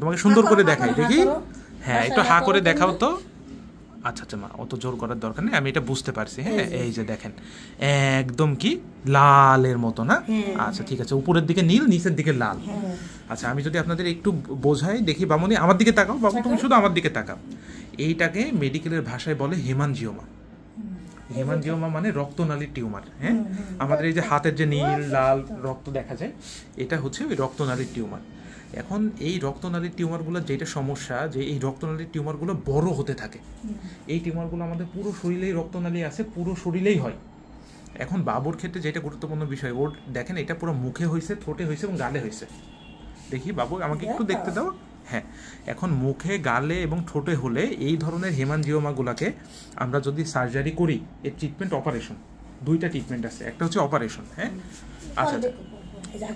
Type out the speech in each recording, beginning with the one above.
তোমাকে সুন্দর করে দেখাই, দেখি। হ্যাঁ, একটু হা করে দেখাও তো। আচ্ছা আচ্ছা মা, অত জোর করার দরকার নেই, আমি এটা বুঝতে পারছি। হ্যাঁ, এই যে দেখেন একদম কি লালের মতো না? আচ্ছা ঠিক আছে, উপরের দিকে নীল, নিচের দিকে লাল। আচ্ছা, আমি যদি আপনাদের একটু বোঝাই, দেখি বামুনি আমার দিকে তাকাও, বাবু তুমি শুধু আমার দিকে তাকাও। এইটাকে মেডিকেলের ভাষায় বলে হেমানজিওমা। হেমানজিওমা মানে রক্তনালীর টিউমার। হ্যাঁ, আমাদের এই যে হাতের যে নীল লাল রক্ত দেখা যায়, এটা হচ্ছে ওই রক্তনালীর টিউমার। এখন এই রক্তনালীর টিউমারগুলো যেটা সমস্যা, যে এই রক্তনালীর টিউমারগুলো বড় হতে থাকে। এই টিউমারগুলো আমাদের পুরো শরীরেই, রক্তনালী আছে পুরো শরীরেই হয়। এখন বাবুর ক্ষেত্রে যেটা গুরুত্বপূর্ণ বিষয়, ওর দেখেন এটা পুরো মুখে হয়েছে, ঠোঁটে হয়েছে এবং গালে হয়েছে। দেখি বাবু, আমাকে একটু দেখতে দাও। হ্যাঁ, এখন মুখে, গালে এবং ঠোঁটে হলে এই ধরনের হেমানজিওমাগুলোকে আমরা যদি সার্জারি করি, এর ট্রিটমেন্ট অপারেশন, দুইটা ট্রিটমেন্ট আছে, একটা হচ্ছে অপারেশন। হ্যাঁ, আচ্ছা আচ্ছা,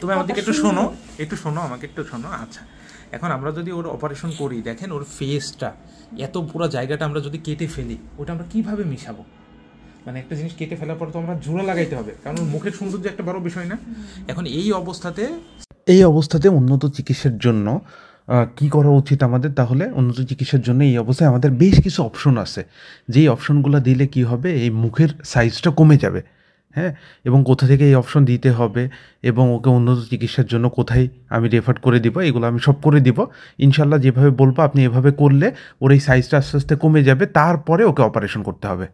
তুমি আমার দিকে একটু শোনো, একটু শোনো, আমাকে একটু শোনো। আচ্ছা, এখন আমরা যদি ওর অপারেশন করি, দেখেন ওর ফেসটা এত পুরো জায়গাটা আমরা যদি কেটে ফেলি, ওটা আমরা কিভাবে মিশাবো? মানে একটা জিনিস কেটে ফেলার পর তো আমরা জোড়া লাগাইতে হবে, কারণ মুখের সৌন্দর্য একটা বড় বিষয় না? এখন এই অবস্থাতে উন্নত চিকিৎসার জন্য কি করা উচিত আমাদের? তাহলে উন্নত চিকিৎসার জন্য এই অবস্থায় আমাদের বেশ কিছু অপশন আছে, যেই অপশনগুলো দিলে কি হবে, এই মুখের সাইজটা কমে যাবে। হ্যাঁ, এবং কোথা থেকে এই অপশন দিতে হবে এবং ওকে উন্নত চিকিৎসার জন্য কোথায় আমি রেফার করে দিব, এগুলো আমি সব করে দিব ইনশাল্লাহ। যেভাবে বলবো আপনি এভাবে করলে ওর এই সাইজটা আস্তে আস্তে কমে যাবে, তারপরে ওকে অপারেশন করতে হবে।